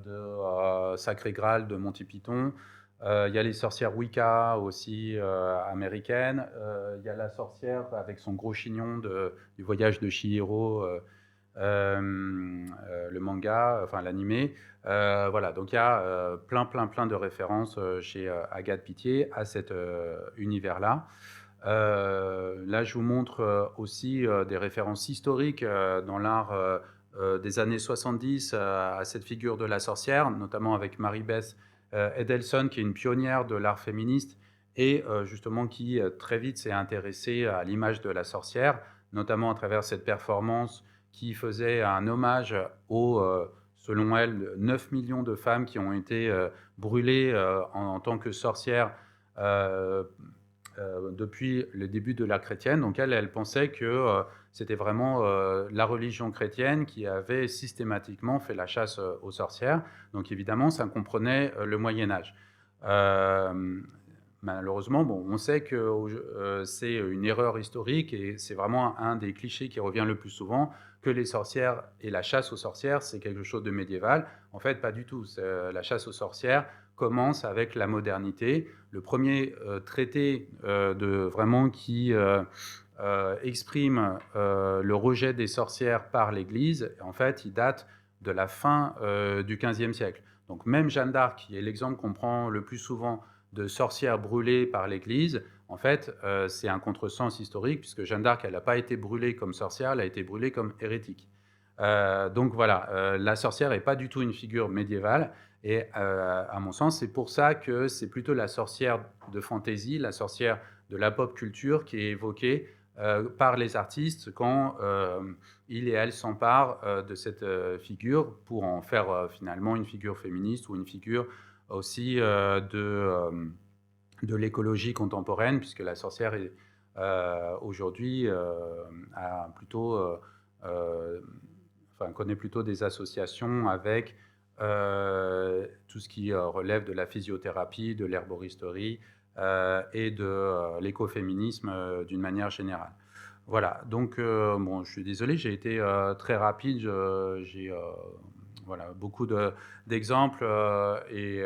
de Sacré Graal de Monty Python. Il y a les sorcières Wicca aussi américaines. Il y a la sorcière avec son gros chignon du voyage de Chihiro, le manga, enfin l'animé. Voilà, donc il y a plein de références chez Agathe Pitié à cet univers-là. Là, je vous montre aussi des références historiques dans l'art des années 70 à cette figure de la sorcière, notamment avec Mary-Beth Edelson, qui est une pionnière de l'art féministe et justement qui très vite s'est intéressée à l'image de la sorcière, notamment à travers cette performance qui faisait un hommage aux, selon elle, 9 millions de femmes qui ont été brûlées en tant que sorcières depuis le début de l'ère chrétienne. Donc elle pensait que c'était vraiment la religion chrétienne qui avait systématiquement fait la chasse aux sorcières. Donc évidemment, ça comprenait le Moyen-Âge. Malheureusement, bon, on sait que c'est une erreur historique et c'est vraiment un des clichés qui revient le plus souvent, que les sorcières et la chasse aux sorcières, c'est quelque chose de médiéval. En fait, pas du tout. La chasse aux sorcières commence avec la modernité. Le premier traité vraiment qui exprime le rejet des sorcières par l'Église, en fait, il date de la fin du XVe siècle. Donc même Jeanne d'Arc, qui est l'exemple qu'on prend le plus souvent de sorcières brûlées par l'Église, en fait, c'est un contresens historique, puisque Jeanne d'Arc, elle n'a pas été brûlée comme sorcière, elle a été brûlée comme hérétique. Donc voilà, la sorcière n'est pas du tout une figure médiévale, et à mon sens, c'est pour ça que c'est plutôt la sorcière de fantaisie, la sorcière de la pop culture qui est évoquée par les artistes quand ils et elles s'emparent de cette figure pour en faire finalement une figure féministe ou une figure aussi de l'écologie contemporaine, puisque la sorcière est aujourd'hui a plutôt connaît plutôt des associations avec tout ce qui relève de la physiothérapie, de l'herboristerie et de l'écoféminisme d'une manière générale. Voilà, donc bon, je suis désolé, j'ai été très rapide, j'ai voilà, beaucoup d'exemples et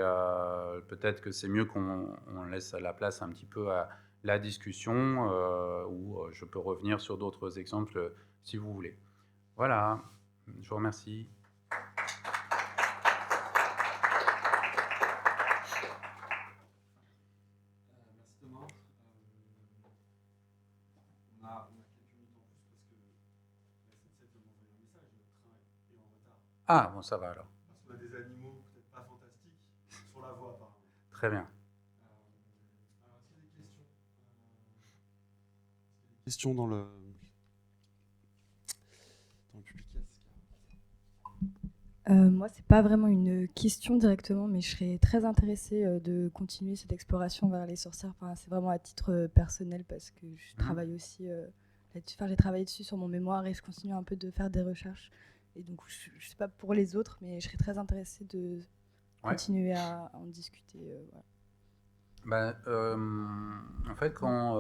peut-être que c'est mieux qu'on laisse la place un petit peu à la discussion où je peux revenir sur d'autres exemples si vous voulez. Voilà, je vous remercie. Merci Thomas. On a quelques minutes en plus parce que la 7 m'a envoyé un message, le train est en retard. Ah, bon, ça va alors. Parce qu'on a des animaux peut-être pas fantastiques sur la voie apparemment. Très bien. Alors, est-ce qu'il y a des questions Questions dans le... Moi, c'est pas vraiment une question directement, mais je serais très intéressée de continuer cette exploration vers les sorcières. Enfin, c'est vraiment à titre personnel parce que je Mhm. travaille aussi là-dessus. Enfin, j'ai travaillé dessus sur mon mémoire et je continue un peu de faire des recherches. Et donc, je sais pas pour les autres, mais je serais très intéressée de Ouais. continuer à en discuter. Voilà. Ben, en fait, quand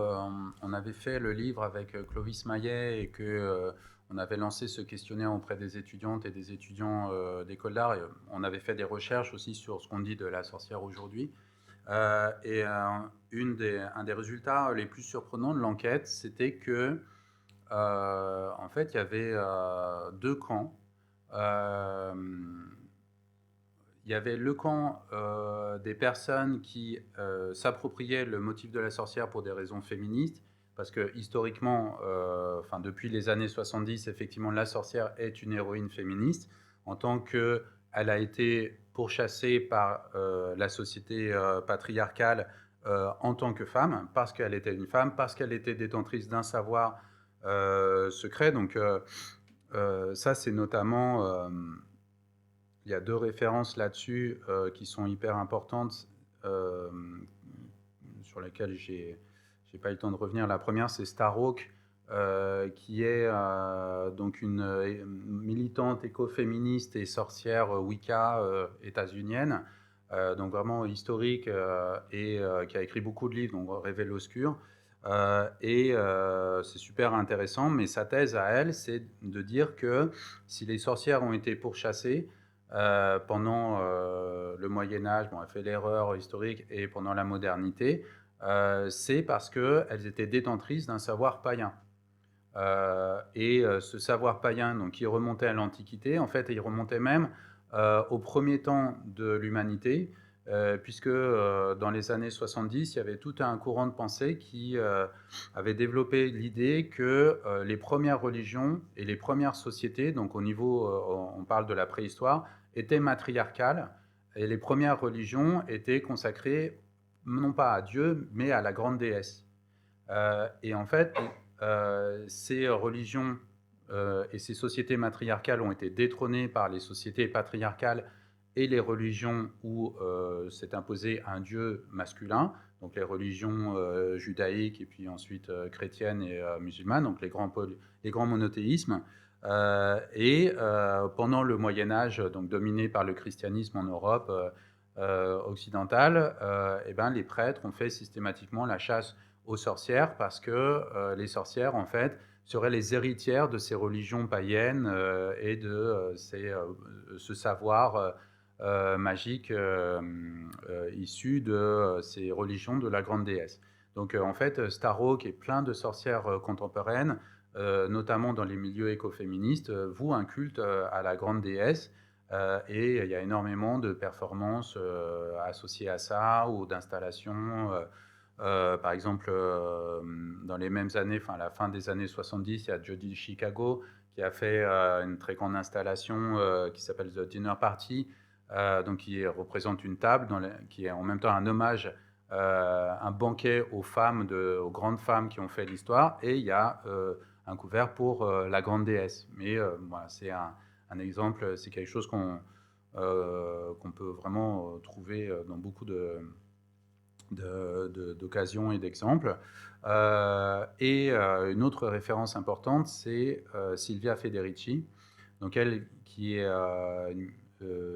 on avait fait le livre avec Clovis Maillet et que on avait lancé ce questionnaire auprès des étudiantes et des étudiants d'école d'art, et, on avait fait des recherches aussi sur ce qu'on dit de la sorcière aujourd'hui. Et un des résultats les plus surprenants de l'enquête, c'était que en fait, il y avait deux camps. Euh, il y avait le camp des personnes qui s'appropriaient le motif de la sorcière pour des raisons féministes, parce que historiquement, enfin, depuis les années 70, effectivement, la sorcière est une héroïne féministe, en tant qu'elle a été pourchassée par la société patriarcale en tant que femme, parce qu'elle était une femme, parce qu'elle était détentrice d'un savoir secret. Donc ça, c'est notamment il y a deux références là-dessus qui sont hyper importantes, euh, sur lesquelles j'ai pas eu le temps de revenir. La première, c'est Starhawk, qui est donc une militante écoféministe et sorcière Wicca états-unienne, donc vraiment historique et qui a écrit beaucoup de livres, donc Révèle l'Obscur. Et c'est super intéressant, mais sa thèse à elle, c'est de dire que si les sorcières ont été pourchassées, pendant le Moyen-Âge, bon, elle fait l'erreur historique, et pendant la modernité, c'est parce qu'elles étaient détentrices d'un savoir païen. Et ce savoir païen, donc, il remontait à l'Antiquité, en fait, il remontait même au premier temps de l'humanité, puisque dans les années 70, il y avait tout un courant de pensée qui avait développé l'idée que les premières religions et les premières sociétés, donc au niveau, on parle de la préhistoire, étaient matriarcales, et les premières religions étaient consacrées non pas à Dieu, mais à la grande déesse. Et en fait, ces religions et ces sociétés matriarcales ont été détrônées par les sociétés patriarcales et les religions où s'est imposé un dieu masculin, donc les religions judaïques et puis ensuite chrétiennes et musulmanes, donc les grands monothéismes. Et pendant le Moyen Âge, donc dominé par le christianisme en Europe occidentale, eh ben, les prêtres ont fait systématiquement la chasse aux sorcières parce que les sorcières, en fait, seraient les héritières de ces religions païennes et de ce savoir magique issu de ces religions de la grande déesse. Donc, en fait, Starhawk et plein de sorcières contemporaines, notamment dans les milieux écoféministes, vouent un culte à la grande déesse. Et il y a énormément de performances associées à ça ou d'installations. Par exemple, dans les mêmes années, enfin à la fin des années 70, il y a Jody Chicago qui a fait une très grande installation qui s'appelle The Dinner Party, donc qui représente une table qui est en même temps un hommage, un banquet aux femmes, aux grandes femmes qui ont fait l'histoire, et il y a un couvert pour la grande déesse. Mais voilà, c'est un exemple, c'est quelque chose qu'on peut vraiment trouver dans beaucoup d'occasions et d'exemples. Et une autre référence importante, c'est Silvia Federici, donc elle qui est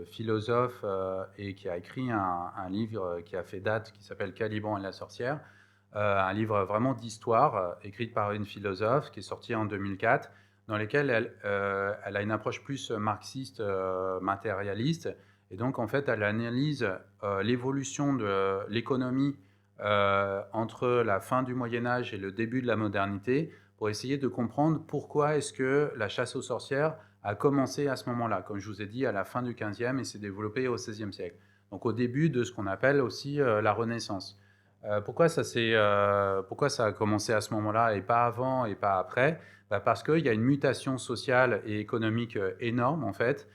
philosophe et qui a écrit un livre qui a fait date, qui s'appelle Caliban et la sorcière, un livre vraiment d'histoire, écrit par une philosophe, qui est sorti en 2004, dans lequel elle a une approche plus marxiste, matérialiste, et donc en fait elle analyse l'évolution de l'économie entre la fin du Moyen-Âge et le début de la modernité, pour essayer de comprendre pourquoi est-ce que la chasse aux sorcières a commencé à ce moment-là, comme je vous ai dit, à la fin du XVe et s'est développée au XVIe siècle. Donc au début de ce qu'on appelle aussi la Renaissance. Pourquoi ça a commencé à ce moment-là et pas avant et pas après? Parce qu'il y a une mutation sociale et économique énorme, en fait,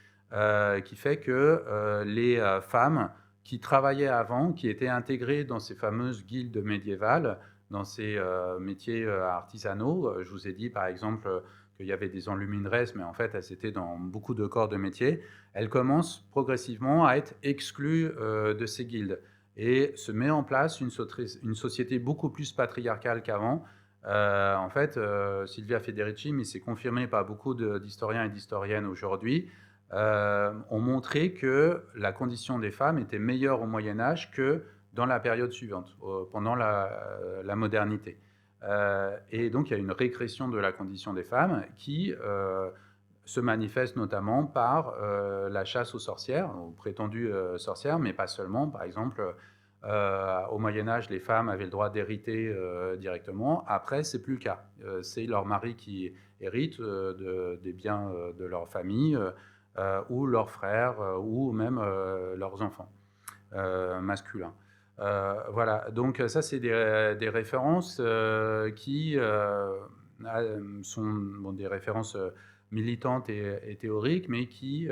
qui fait que les femmes qui travaillaient avant, qui étaient intégrées dans ces fameuses guildes médiévales, dans ces métiers artisanaux, je vous ai dit par exemple qu'il y avait des enlumineresses, mais en fait, elles étaient dans beaucoup de corps de métier, elles commencent progressivement à être exclues de ces guildes. Et se met en place une société beaucoup plus patriarcale qu'avant. En fait, Silvia Federici, mais c'est confirmé par beaucoup d'historiens et d'historiennes aujourd'hui, ont montré que la condition des femmes était meilleure au Moyen-Âge que dans la période suivante, pendant la modernité. Et donc, il y a une régression de la condition des femmes qui se manifeste notamment par la chasse aux sorcières, aux prétendues sorcières, mais pas seulement. Par exemple, au Moyen-Âge, les femmes avaient le droit d'hériter directement. Après, c'est plus le cas. C'est leur mari qui hérite des biens de leur famille, ou leurs frères, ou même leurs enfants masculins. Voilà, donc ça c'est des références qui sont des références militantes et théoriques, mais qui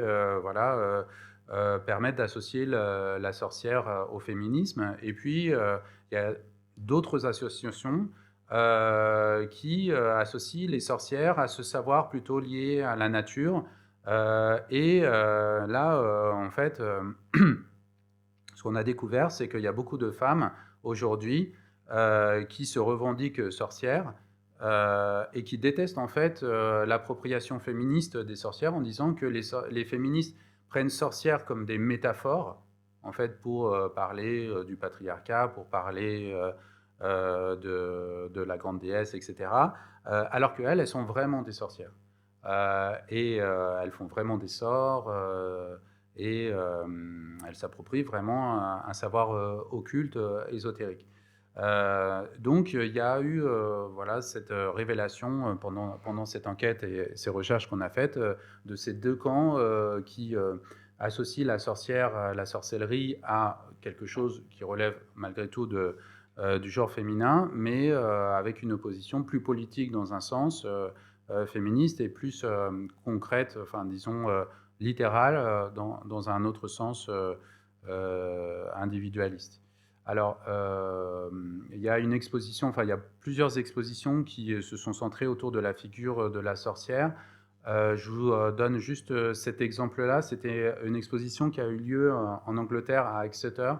permettent d'associer la sorcière au féminisme. Et puis il y a d'autres associations qui associent les sorcières à ce savoir plutôt lié à la nature. En fait, ce qu'on a découvert, c'est qu'il y a beaucoup de femmes aujourd'hui qui se revendiquent sorcières et qui détestent en fait l'appropriation féministe des sorcières en disant que les féministes prennent sorcières comme des métaphores en fait pour parler du patriarcat, pour parler de la grande déesse, etc. Alors qu'elles, elles sont vraiment des sorcières. Elles font vraiment des sorts et elles s'approprient vraiment un savoir occulte, ésotérique. Donc il y a eu cette révélation pendant cette enquête et ces recherches qu'on a faites de ces deux camps qui associent la sorcellerie à quelque chose qui relève malgré tout du genre féminin, mais avec une opposition plus politique dans un sens féministe et plus concrète, enfin disons littérale dans un autre sens individualiste. Alors, il y a une exposition, enfin il y a plusieurs expositions qui se sont centrées autour de la figure de la sorcière. Je vous donne juste cet exemple-là. C'était une exposition qui a eu lieu en Angleterre à Exeter,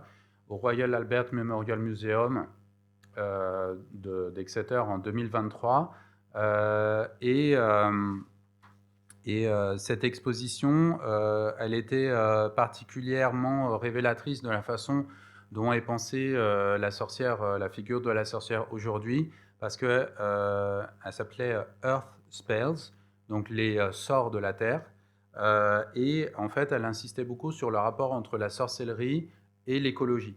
au Royal Albert Memorial Museum d'Exeter en 2023. Cette exposition, elle était particulièrement révélatrice de la façon dont est pensée la sorcière, la figure de la sorcière aujourd'hui, parce que elle s'appelait Earth Spells, donc les sorts de la terre, et en fait, elle insistait beaucoup sur le rapport entre la sorcellerie et l'écologie.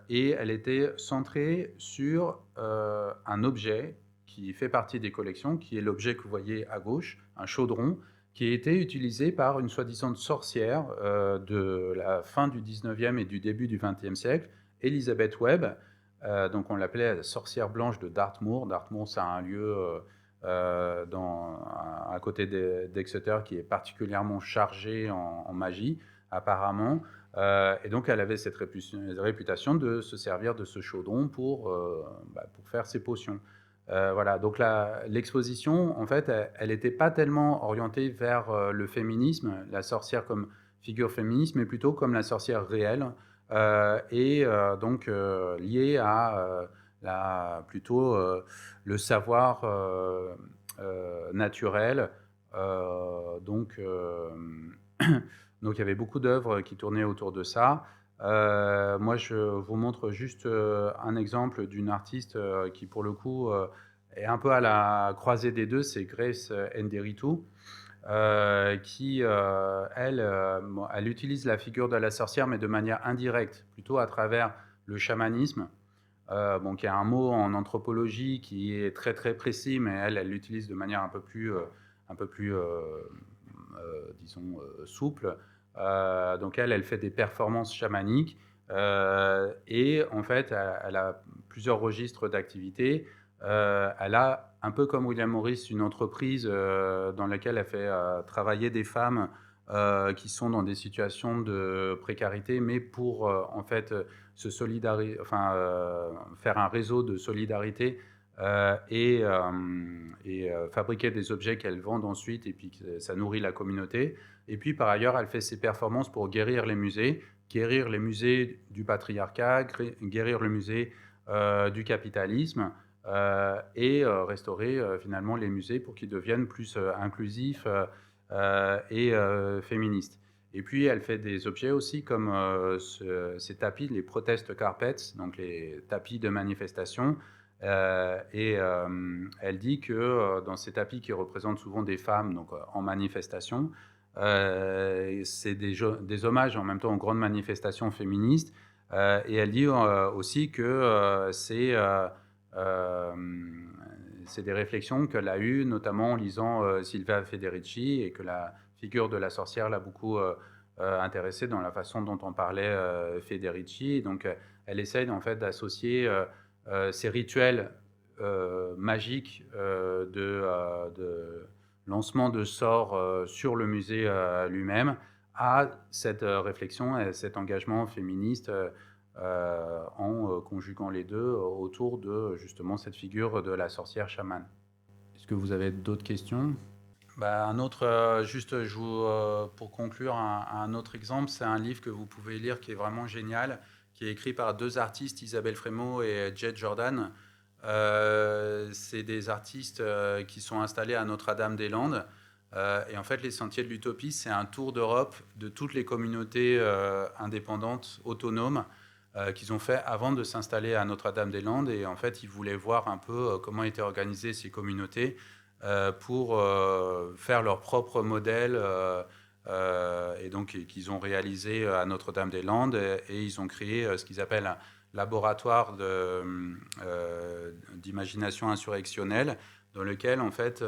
Et elle était centrée sur un objet qui fait partie des collections, qui est l'objet que vous voyez à gauche, un chaudron, qui a été utilisé par une soi-disant sorcière de la fin du 19e et du début du 20e siècle, Elizabeth Webb. Donc on l'appelait la sorcière blanche de Dartmoor. Dartmoor, c'est un lieu à côté d'Exeter qui est particulièrement chargé en magie, apparemment. Et donc elle avait cette réputation de se servir de ce chaudron pour faire ses potions. Voilà, donc l'exposition, en fait, elle n'était pas tellement orientée vers le féminisme, la sorcière comme figure féministe, mais plutôt comme la sorcière réelle, donc liée à plutôt le savoir naturel. Donc il y avait beaucoup d'œuvres qui tournaient autour de ça. Moi, je vous montre juste un exemple d'une artiste qui, pour le coup, est un peu à la croisée des deux, c'est Grace Nderitu, qui, elle utilise la figure de la sorcière, mais de manière indirecte, plutôt à travers le chamanisme, qui est un mot en anthropologie qui est très très précis, mais elle l'utilise de manière un peu plus disons, souple. Donc elle fait des performances chamaniques et en fait, elle a plusieurs registres d'activité. Elle a, un peu comme William Morris, une entreprise dans laquelle elle fait travailler des femmes qui sont dans des situations de précarité, mais pour en fait se solidariser, faire un réseau de solidarité et fabriquer des objets qu'elle vend ensuite, et puis ça nourrit la communauté. Et puis par ailleurs, elle fait ses performances pour guérir les musées du patriarcat, guérir le musée du capitalisme, et restaurer finalement les musées pour qu'ils deviennent plus inclusifs et féministes. Et puis elle fait des objets aussi comme ces tapis, les protest carpets, donc les tapis de manifestation. Elle dit que dans ces tapis qui représentent souvent des femmes donc, en manifestation, c'est des hommages en même temps aux grandes manifestations féministes. Et elle dit aussi que c'est des réflexions qu'elle a eues, notamment en lisant Silvia Federici, et que la figure de la sorcière l'a beaucoup intéressée dans la façon dont on parlait Federici. Donc, elle essaye en fait d'associer ces rituels magiques de lancement de sorts sur le musée lui-même à cette réflexion et cet engagement féministe en conjuguant les deux autour de justement cette figure de la sorcière chamane. Est-ce que vous avez d'autres questions ? Un autre, pour conclure, un autre exemple, c'est un livre que vous pouvez lire qui est vraiment génial, qui est écrit par deux artistes, Isabelle Frémaux et Jed Jordan. C'est des artistes qui sont installés à Notre-Dame-des-Landes. Et en fait, les Sentiers de l'Utopie, c'est un tour d'Europe de toutes les communautés indépendantes, autonomes, qu'ils ont fait avant de s'installer à Notre-Dame-des-Landes. Et en fait, ils voulaient voir un peu comment étaient organisées ces communautés pour faire leur propre modèle. Et donc, qu'ils ont réalisé à Notre-Dame-des-Landes. Et ils ont créé ce qu'ils appellent un laboratoire d'imagination insurrectionnelle, dans lequel, en fait,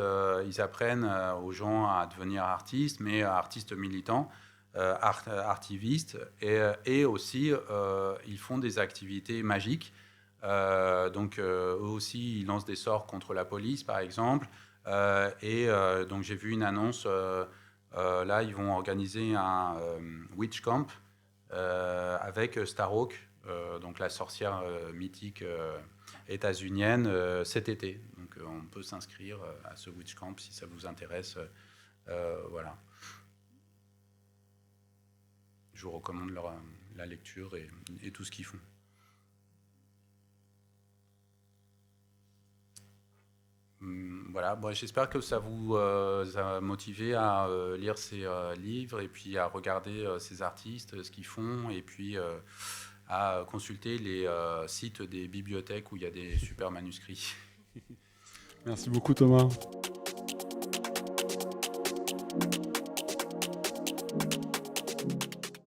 ils apprennent aux gens à devenir artistes, mais artistes militants, artivistes, et aussi, ils font des activités magiques. Donc, eux aussi, ils lancent des sorts contre la police, par exemple. Donc, j'ai vu une annonce, là, ils vont organiser un witch camp avec Starhawk, donc la sorcière mythique états-unienne, cet été. Donc on peut s'inscrire à ce witch camp si ça vous intéresse. Voilà. Je vous recommande la lecture et tout ce qu'ils font. Voilà, bon, j'espère que ça vous a motivé à lire ces livres et puis à regarder ces artistes, ce qu'ils font, et puis à consulter les sites des bibliothèques où il y a des super manuscrits. Merci beaucoup Thomas.